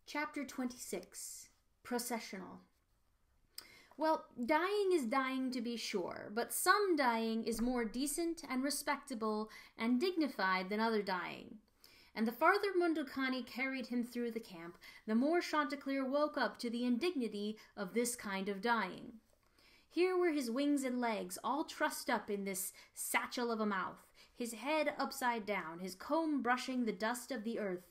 Chapter 26, Processional. Well, dying is dying to be sure, but some dying is more decent and respectable and dignified than other dying. And the farther Mundocani carried him through the camp, the more Chanticleer woke up to the indignity of this kind of dying. Here were his wings and legs all trussed up in this satchel of a mouth, his head upside down, his comb brushing the dust of the earth.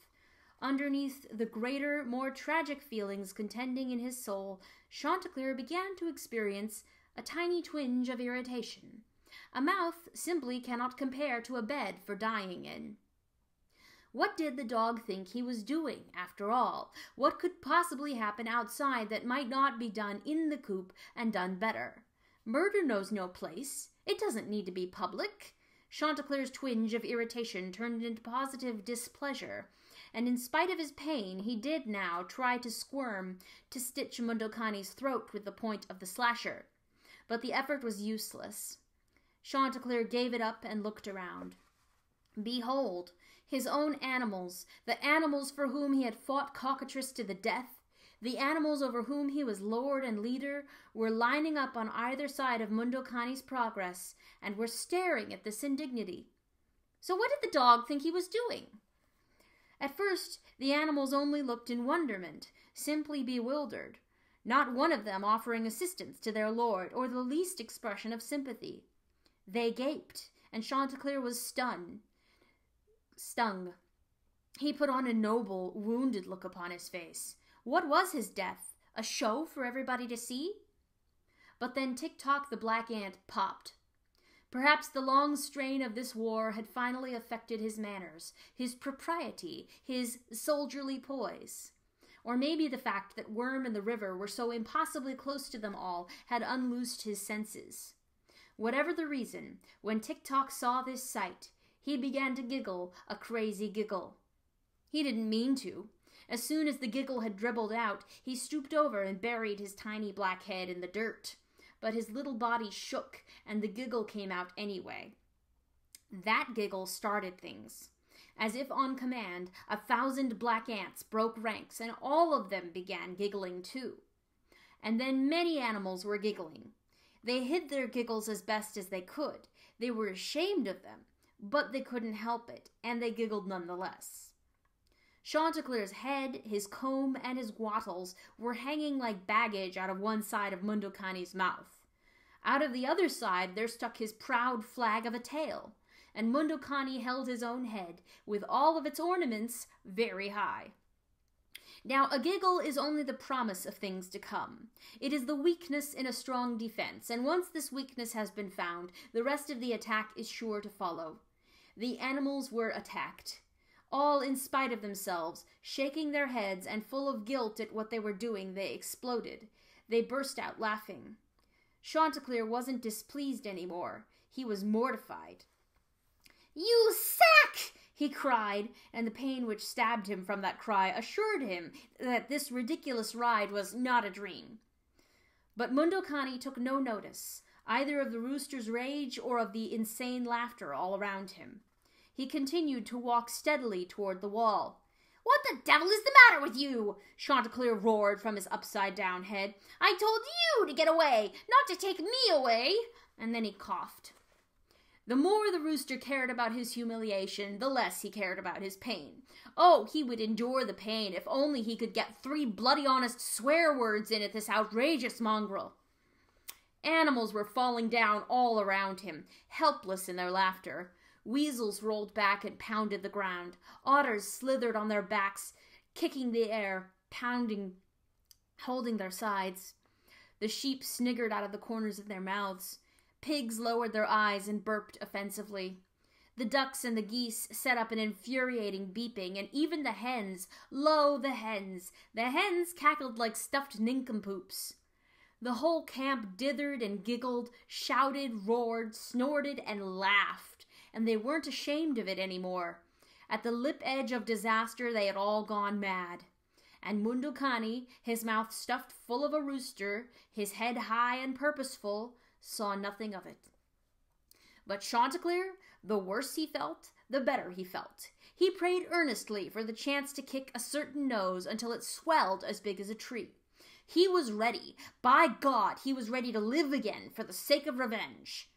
Underneath the greater, more tragic feelings contending in his soul, Chanticleer began to experience a tiny twinge of irritation. A mouth simply cannot compare to a bed for dying in. What did the dog think he was doing, after all? What could possibly happen outside that might not be done in the coop and done better? Murder knows no place. It doesn't need to be public. Chanticleer's twinge of irritation turned into positive displeasure, and in spite of his pain, he did now try to squirm to stitch Mundocani's throat with the point of the slasher. But the effort was useless. Chanticleer gave it up and looked around. Behold, his own animals, the animals for whom he had fought cockatrice to the death, the animals over whom he was lord and leader, were lining up on either side of Mundocani's progress and were staring at this indignity. So what did the dog think he was doing? At first, the animals only looked in wonderment, simply bewildered, not one of them offering assistance to their lord or the least expression of sympathy. They gaped, and Chanticleer was stung. He put on a noble, wounded look upon his face. What was his death? A show for everybody to see? But then Tick-Tock the black ant popped. Perhaps the long strain of this war had finally affected his manners, his propriety, his soldierly poise. Or maybe the fact that Worm and the river were so impossibly close to them all had unloosed his senses. Whatever the reason, when Tick-Tock saw this sight, he began to giggle a crazy giggle. He didn't mean to. As soon as the giggle had dribbled out, he stooped over and buried his tiny black head in the dirt. But his little body shook, and the giggle came out anyway. That giggle started things. As if on command, 1,000 black ants broke ranks, and all of them began giggling too. And then many animals were giggling. They hid their giggles as best as they could. They were ashamed of them, but they couldn't help it, and they giggled nonetheless. Chanticleer's head, his comb, and his wattles were hanging like baggage out of one side of Mundocani's mouth. Out of the other side there stuck his proud flag of a tail, and Mundocani held his own head, with all of its ornaments, very high. Now, a giggle is only the promise of things to come. It is the weakness in a strong defense, and once this weakness has been found, the rest of the attack is sure to follow. The animals were attacked. All in spite of themselves, shaking their heads and full of guilt at what they were doing, they exploded. They burst out laughing. Chanticleer wasn't displeased anymore. He was mortified. "You sack!" he cried, and the pain which stabbed him from that cry assured him that this ridiculous ride was not a dream. But Mundocani took no notice, either of the rooster's rage or of the insane laughter all around him. He continued to walk steadily toward the wall. "What the devil is the matter with you?" Chanticleer roared from his upside-down head. "I told you to get away, not to take me away." And then he coughed. The more the rooster cared about his humiliation, the less he cared about his pain. Oh, he would endure the pain if only he could get 3 bloody honest swear words in at this outrageous mongrel. Animals were falling down all around him, helpless in their laughter. Weasels rolled back and pounded the ground. Otters slithered on their backs, kicking the air, pounding, holding their sides. The sheep sniggered out of the corners of their mouths. Pigs lowered their eyes and burped offensively. The ducks and the geese set up an infuriating beeping, and even the hens, lo, the hens cackled like stuffed nincompoops. The whole camp dithered and giggled, shouted, roared, snorted, and laughed. And they weren't ashamed of it anymore. At the lip edge of disaster, they had all gone mad. And Mundocani, his mouth stuffed full of a rooster, his head high and purposeful, saw nothing of it. But Chanticleer, the worse he felt, the better he felt. He prayed earnestly for the chance to kick a certain nose until it swelled as big as a tree. He was ready. By God, he was ready to live again for the sake of revenge.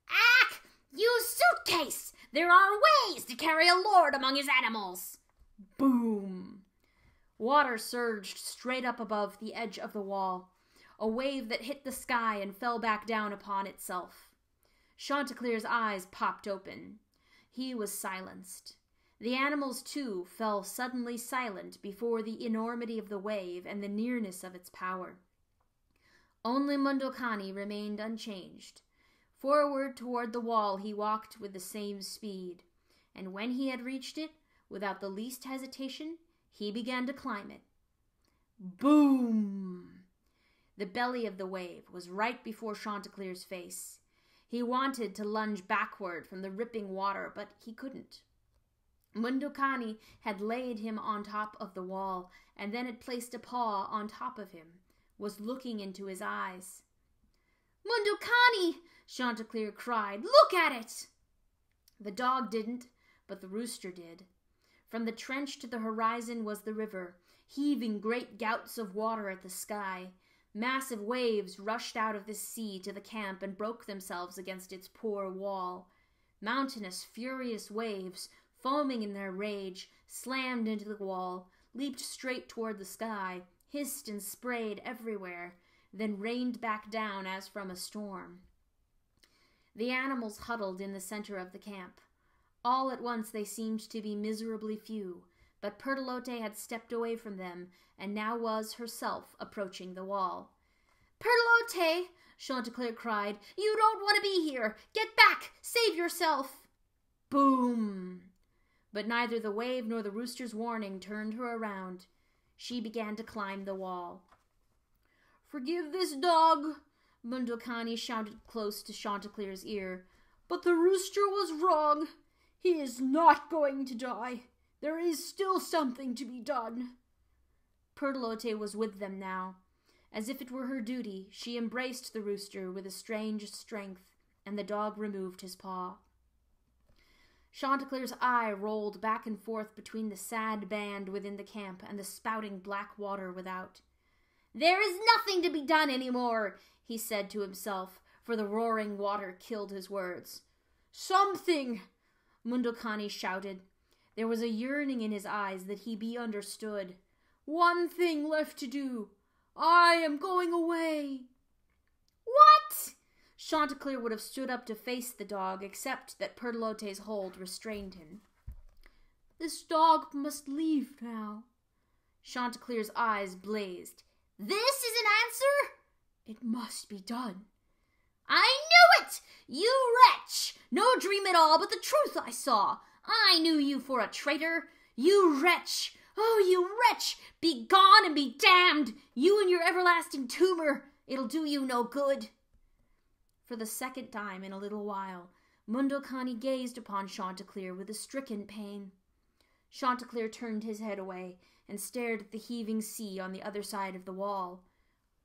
"Ack! You suitcase! There are ways to carry a lord among his animals!" Boom! Water surged straight up above the edge of the wall, a wave that hit the sky and fell back down upon itself. Chanticleer's eyes popped open. He was silenced. The animals, too, fell suddenly silent before the enormity of the wave and the nearness of its power. Only Mundokani remained unchanged. Forward toward the wall he walked with the same speed, and when he had reached it, without the least hesitation, he began to climb it. Boom! The belly of the wave was right before Chanticleer's face. He wanted to lunge backward from the ripping water, but he couldn't. Mundokani had laid him on top of the wall, and then had placed a paw on top of him, was looking into his eyes. "Mundokani!" Chanticleer cried. "Look at it!" The dog didn't, but the rooster did. From the trench to the horizon was the river, heaving great gouts of water at the sky. Massive waves rushed out of the sea to the camp and broke themselves against its poor wall. Mountainous, furious waves, foaming in their rage, slammed into the wall, leaped straight toward the sky, hissed and sprayed everywhere, then rained back down as from a storm. The animals huddled in the center of the camp. All at once they seemed to be miserably few, but Pertolote had stepped away from them, and now was herself approaching the wall. "Pertolote!" Chanticleer cried. "You don't want to be here! Get back! Save yourself!" Boom! But neither the wave nor the rooster's warning turned her around. She began to climb the wall. "Forgive this dog," Mundokani shouted close to Chanticleer's ear. "But the rooster was wrong. He is not going to die. There is still something to be done." Pertolote was with them now. As if it were her duty, she embraced the rooster with a strange strength, and the dog removed his paw. Chanticleer's eye rolled back and forth between the sad band within the camp and the spouting black water without. "There is nothing to be done any more," he said to himself, for the roaring water killed his words. "Something!" Mundokani shouted. There was a yearning in his eyes that he be understood. "One thing left to do. I am going away." "What?" Chanticleer would have stood up to face the dog, except that Pertolote's hold restrained him. "This dog must leave now." Chanticleer's eyes blazed. "This is an answer?" "It must be done." "I knew it! You wretch! No dream at all, but the truth I saw. I knew you for a traitor. You wretch! Oh, you wretch! Be gone and be damned! You and your everlasting tumor! It'll do you no good." For the second time in a little while, Mundokani gazed upon Chanticleer with a stricken pain. Chanticleer turned his head away and stared at the heaving sea on the other side of the wall.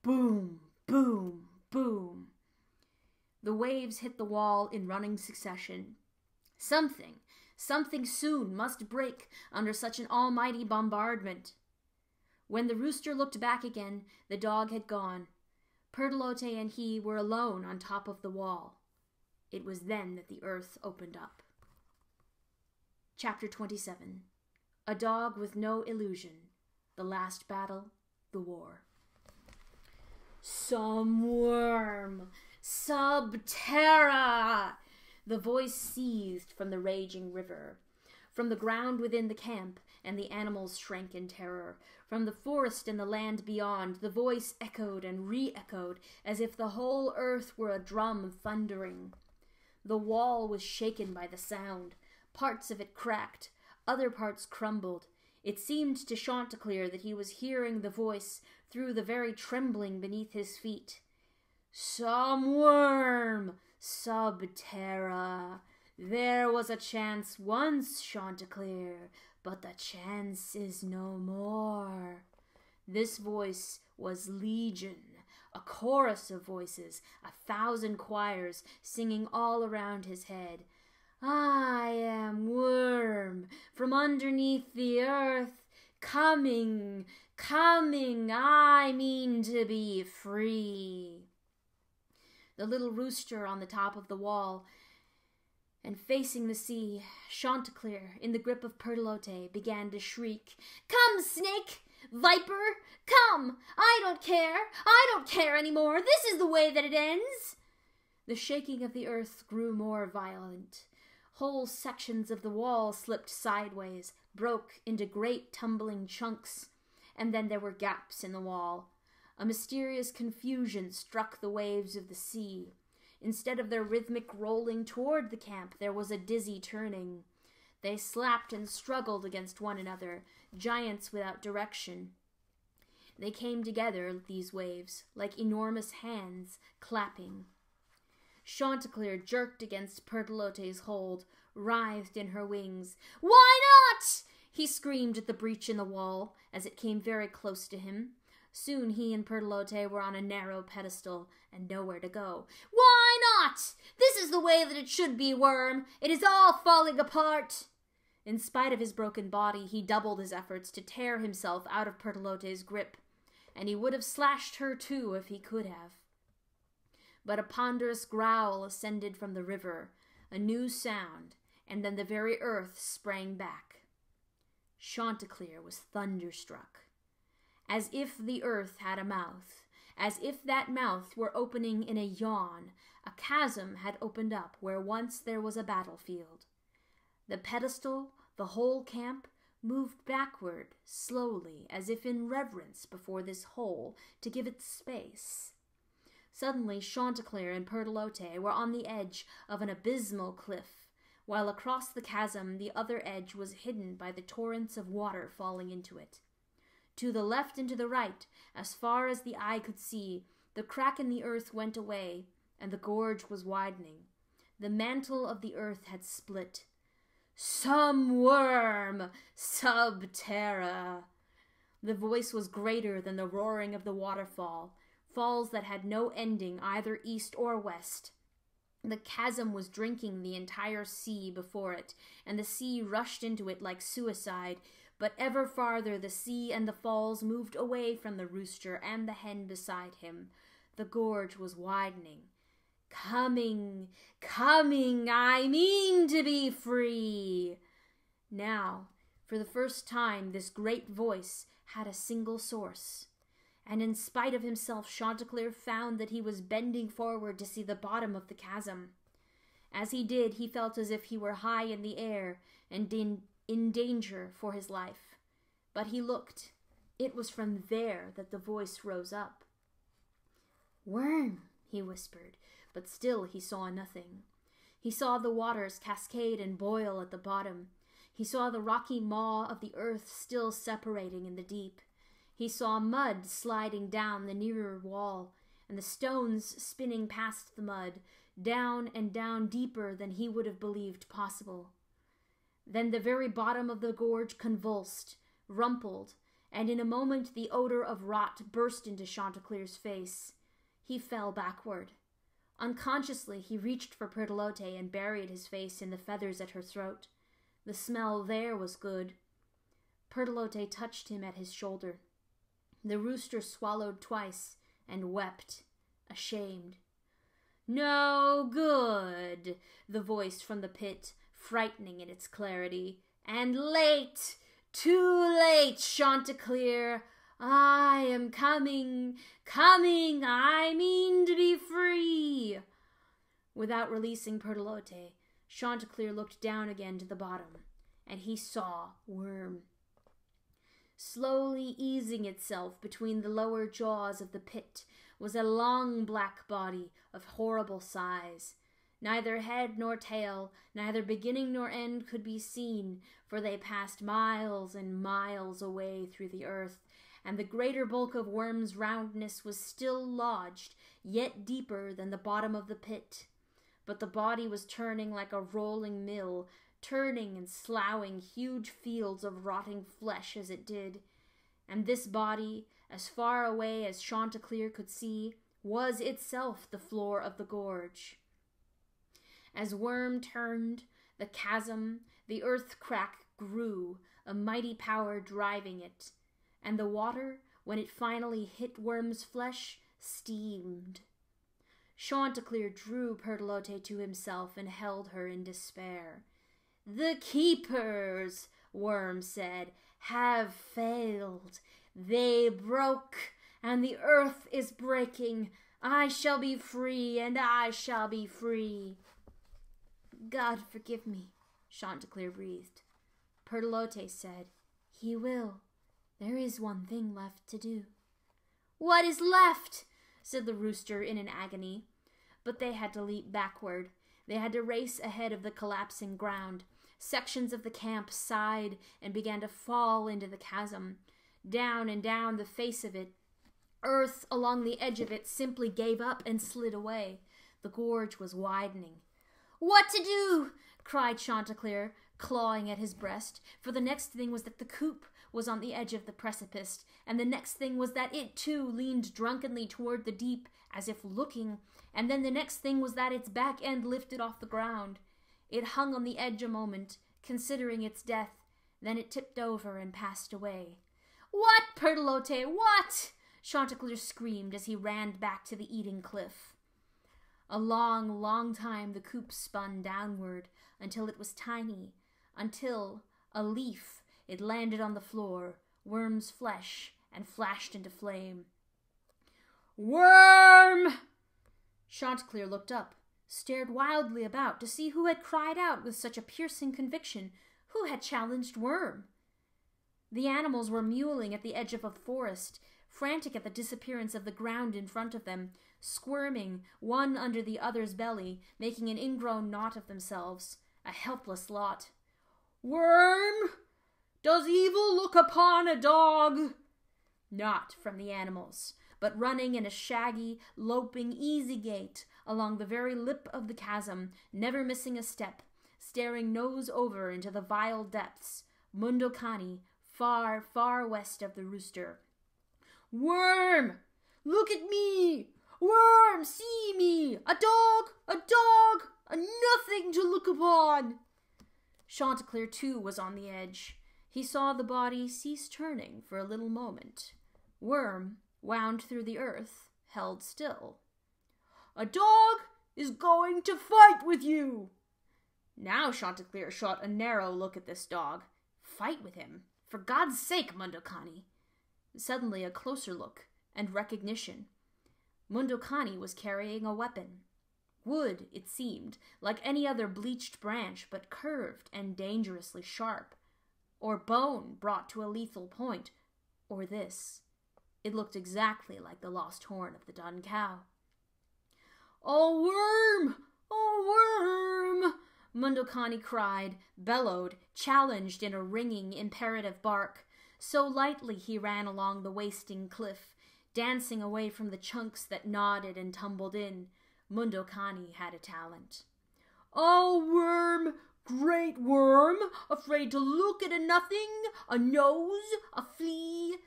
Boom, boom, boom. The waves hit the wall in running succession. Something soon must break under such an almighty bombardment. When the rooster looked back again, the dog had gone. Pertolote and he were alone on top of the wall. It was then that the earth opened up. Chapter 27. A Dog with No Illusion. The Last Battle, the War. "Some worm! Subterra!" The voice seethed from the raging river. From the ground within the camp, and the animals shrank in terror. From the forest and the land beyond, the voice echoed and re-echoed, as if the whole earth were a drum thundering. The wall was shaken by the sound. Parts of it cracked, other parts crumbled. It seemed to Chanticleer that he was hearing the voice through the very trembling beneath his feet. "Some worm! Subterra! There was a chance once, Chanticleer, but the chance is no more." This voice was legion, a chorus of voices, 1,000 choirs singing all around his head. I am Worm from underneath the earth, coming, I mean to be free. The little rooster on the top of the wall and facing the sea, Chanticleer, in the grip of Pertolote, began to shriek, "Come, snake! Viper! Come! I don't care anymore! This is the way that it ends!" The shaking of the earth grew more violent. Whole sections of the wall slipped sideways, broke into great tumbling chunks, and then there were gaps in the wall. A mysterious confusion struck the waves of the sea. Instead of their rhythmic rolling toward the camp, there was a dizzy turning. They slapped and struggled against one another, giants without direction. They came together, these waves, like enormous hands, clapping. Chanticleer jerked against Pertolote's hold, writhed in her wings. "Why not?" he screamed at the breach in the wall, as it came very close to him. Soon he and Pertolote were on a narrow pedestal, and nowhere to go. "Why not? This is the way that it should be, Worm. It is all falling apart." In spite of his broken body, he doubled his efforts to tear himself out of Pertolote's grip, and he would have slashed her too if he could have. But a ponderous growl ascended from the river, a new sound, and then the very earth sprang back. Chanticleer was thunderstruck. As if the earth had a mouth, as if that mouth were opening in a yawn, a chasm had opened up where once there was a battlefield. The pedestal, the whole camp, moved backward, slowly, as if in reverence before this hole, to give it space. Suddenly Chanticleer and Pertolote were on the edge of an abysmal cliff, while across the chasm the other edge was hidden by the torrents of water falling into it. To the left and to the right, as far as the eye could see, the crack in the earth went away, and the gorge was widening. The mantle of the earth had split. "Some worm, sub terra." The voice was greater than the roaring of the waterfall, falls that had no ending either east or west. The chasm was drinking the entire sea before it, and the sea rushed into it like suicide, but ever farther the sea and the falls moved away from the rooster and the hen beside him. The gorge was widening. "Coming, I mean to be free." Now, for the first time, this great voice had a single source. And in spite of himself, Chanticleer found that he was bending forward to see the bottom of the chasm. As he did, he felt as if he were high in the air and in danger for his life. But he looked. It was from there that the voice rose up. "Worm," he whispered, but still he saw nothing. He saw the waters cascade and boil at the bottom. He saw the rocky maw of the earth still separating in the deep. He saw mud sliding down the nearer wall, and the stones spinning past the mud, down and down deeper than he would have believed possible. Then the very bottom of the gorge convulsed, rumpled, and in a moment the odor of rot burst into Chanticleer's face. He fell backward. Unconsciously he reached for Pertolote and buried his face in the feathers at her throat. The smell there was good. Pertolote touched him at his shoulder. The rooster swallowed twice and wept, ashamed. "No good," the voice from the pit, frightening in its clarity. "And late, too late, Chanticleer. I am coming, I mean to be free." Without releasing Pertolote, Chanticleer looked down again to the bottom, and he saw Worm. Slowly easing itself between the lower jaws of the pit was a long black body of horrible size. Neither head nor tail, neither beginning nor end could be seen, for they passed miles and miles away through the earth, and the greater bulk of Worm's roundness was still lodged, yet deeper than the bottom of the pit. But the body was turning like a rolling mill, turning and sloughing huge fields of rotting flesh as it did. And this body, as far away as Chanticleer could see, was itself the floor of the gorge. As Worm turned, The chasm, the earth crack grew, a mighty power driving it, and the water, when it finally hit Worm's flesh, steamed. Chanticleer drew Pertolote to himself and held her in despair. "The keepers," Worm said, "have failed. They broke, and the earth is breaking. I shall be free, and I shall be free." "God forgive me," Chanticleer breathed. Pertolote said, "He will. There is one thing left to do." "What is left?" said the rooster in an agony. But they had to leap backward. They had to race ahead of the collapsing ground. Sections of the camp sighed and began to fall into the chasm. Down and down the face of it. Earth along the edge of it simply gave up and slid away. The gorge was widening. "What to do?" cried Chanticleer, clawing at his breast, for the next thing was that the coop was on the edge of the precipice, and the next thing was that it, too, leaned drunkenly toward the deep, as if looking, and then the next thing was that its back end lifted off the ground. It hung on the edge a moment, considering its death, then it tipped over and passed away. "What, Pertolote, what?" Chanticleer screamed as he ran back to the eating cliff. A long, long time the coop spun downward, until it was tiny, until, a leaf, it landed on the floor, Worm's flesh, and flashed into flame. "Worm!" Chanticleer looked up, stared wildly about to see who had cried out with such a piercing conviction, who had challenged Worm. The animals were mewling at the edge of a forest, frantic at the disappearance of the ground in front of them, squirming, one under the other's belly, making an ingrown knot of themselves, a helpless lot. "Worm! Does evil look upon a dog?" Not from the animals, but running in a shaggy, loping, easy gait along the very lip of the chasm, never missing a step, staring nose over into the vile depths, Mundocani, far, far west of the rooster. "Worm! Look at me! Worm, see me! A dog! A dog! A nothing to look upon!" Chanticleer, too, was on the edge. He saw the body cease turning for a little moment. Worm, wound through the earth, held still. "A dog is going to fight with you!" Now Chanticleer shot a narrow look at this dog. Fight with him? For God's sake, Mundocani! Suddenly a closer look, and recognition. Mundocani was carrying a weapon. Wood, it seemed, like any other bleached branch, but curved and dangerously sharp. Or bone brought to a lethal point. Or this. It looked exactly like the lost horn of the dun cow. "Oh, Worm! Oh, Worm!" Mundocani cried, bellowed, challenged in a ringing, imperative bark. So lightly he ran along the wasting cliff, dancing away from the chunks that nodded and tumbled in. Mundocani had a talent. "Oh, Worm! Great Worm! Afraid to look at a nothing, a nose, a flea!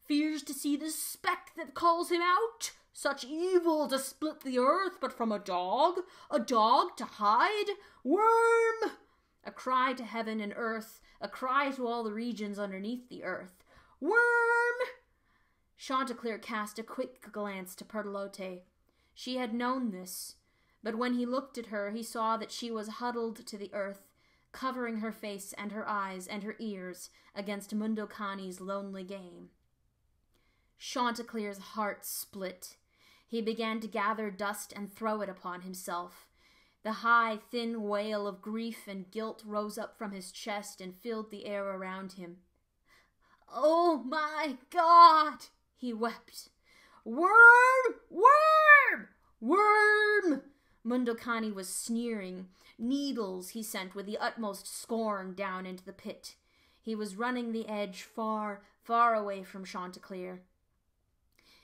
Fears to see the speck that calls him out! Such evil to split the earth, but from a dog to hide! Worm!" A cry to heaven and earth, a cry to all the regions underneath the earth. "Worm!" Chanticleer cast a quick glance to Pertolote. She had known this, but when he looked at her, he saw that she was huddled to the earth, covering her face and her eyes and her ears against Mundocani's lonely game. Chanticleer's heart split. He began to gather dust and throw it upon himself. The high, thin wail of grief and guilt rose up from his chest and filled the air around him. "Oh, my God!" he wept. "Worm! Worm! Worm!" Mundocani was sneering. Needles he sent with the utmost scorn down into the pit. He was running the edge far, far away from Chanticleer.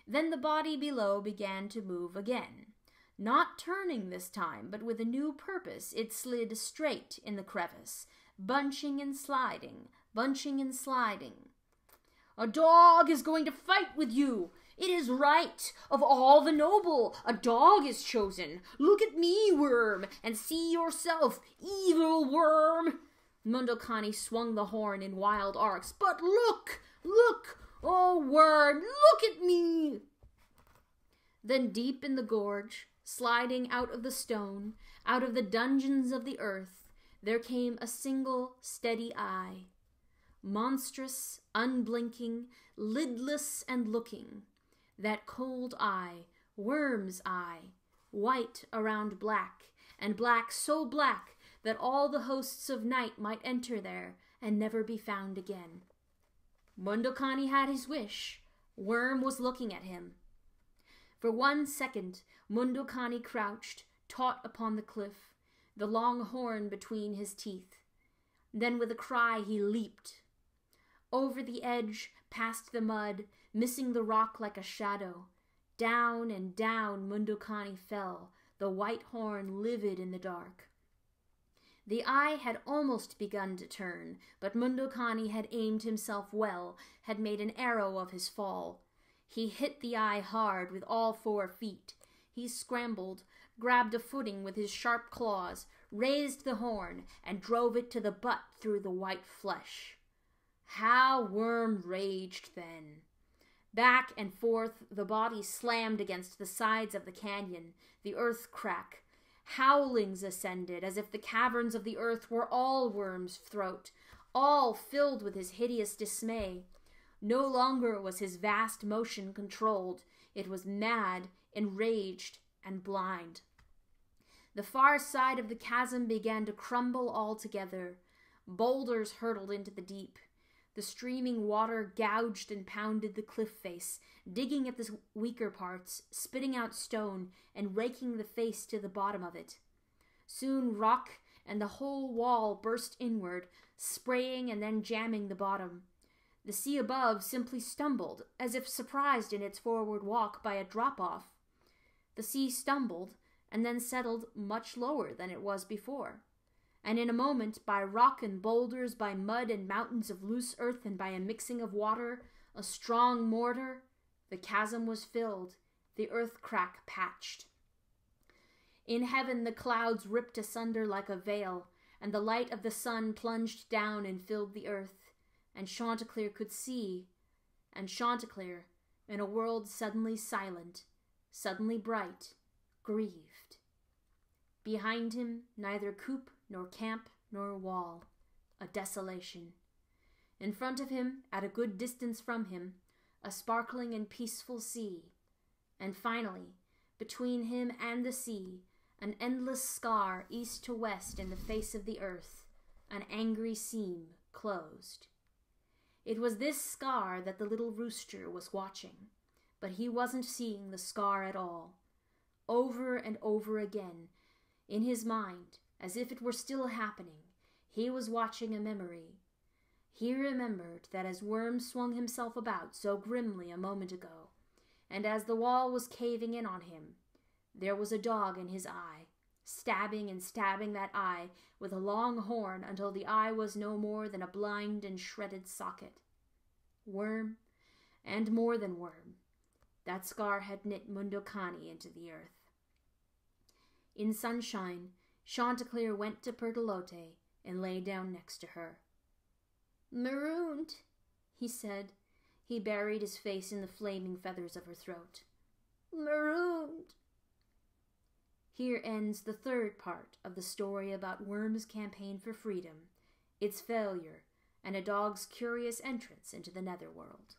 Then the body below began to move again. Not turning this time, but with a new purpose, it slid straight in the crevice, bunching and sliding, bunching and sliding. "A dog is going to fight with you!" It is right. Of all the noble, a dog is chosen. Look at me, worm, and see yourself, evil worm. Mundokani swung the horn in wild arcs. But look, look, oh worm, look at me. Then deep in the gorge, sliding out of the stone, out of the dungeons of the earth, there came a single steady eye. Monstrous, unblinking, lidless and looking. That cold eye, worm's eye, white around black, and black so black that all the hosts of night might enter there and never be found again. Mundokani had his wish. Worm was looking at him. For 1 second, Mundokani crouched, taut upon the cliff, the long horn between his teeth. Then with a cry he leaped. Over the edge, past the mud, missing the rock like a shadow. Down and down Mundokani fell, the white horn livid in the dark. The eye had almost begun to turn, but Mundokani had aimed himself well, had made an arrow of his fall. He hit the eye hard with all 4 feet. He scrambled, grabbed a footing with his sharp claws, raised the horn, and drove it to the butt through the white flesh. How Worm raged then! Back and forth the body slammed against the sides of the canyon, the earth crack. Howlings ascended, as if the caverns of the earth were all Worm's throat, all filled with his hideous dismay. No longer was his vast motion controlled. It was mad, enraged, and blind. The far side of the chasm began to crumble altogether. Boulders hurtled into the deep. The streaming water gouged and pounded the cliff face, digging at the weaker parts, spitting out stone, and raking the face to the bottom of it. Soon rock and the whole wall burst inward, spraying and then jamming the bottom. The sea above simply stumbled, as if surprised in its forward walk by a drop-off. The sea stumbled, and then settled much lower than it was before. And in a moment, by rock and boulders, by mud and mountains of loose earth, and by a mixing of water, a strong mortar, the chasm was filled, the earth crack patched. In heaven the clouds ripped asunder like a veil, and the light of the sun plunged down and filled the earth, and Chanticleer could see, and Chanticleer, in a world suddenly silent, suddenly bright, grieved. Behind him, neither coop, nor camp, nor wall, a desolation. In front of him, at a good distance from him, a sparkling and peaceful sea. And finally, between him and the sea, an endless scar east to west in the face of the earth, an angry seam closed. It was this scar that the little rooster was watching, but he wasn't seeing the scar at all. Over and over again, in his mind, as if it were still happening, he was watching a memory. He remembered that as Worm swung himself about so grimly a moment ago, and as the wall was caving in on him, there was a dog in his eye, stabbing and stabbing that eye with a long horn until the eye was no more than a blind and shredded socket. Worm, and more than worm, that scar had knit Mundokani into the earth. In sunshine, Chanticleer went to Pertolote and lay down next to her. "Marooned," he said. He buried his face in the flaming feathers of her throat. "Marooned." Here ends the 3rd part of the story about Worm's campaign for freedom, its failure, and a dog's curious entrance into the netherworld.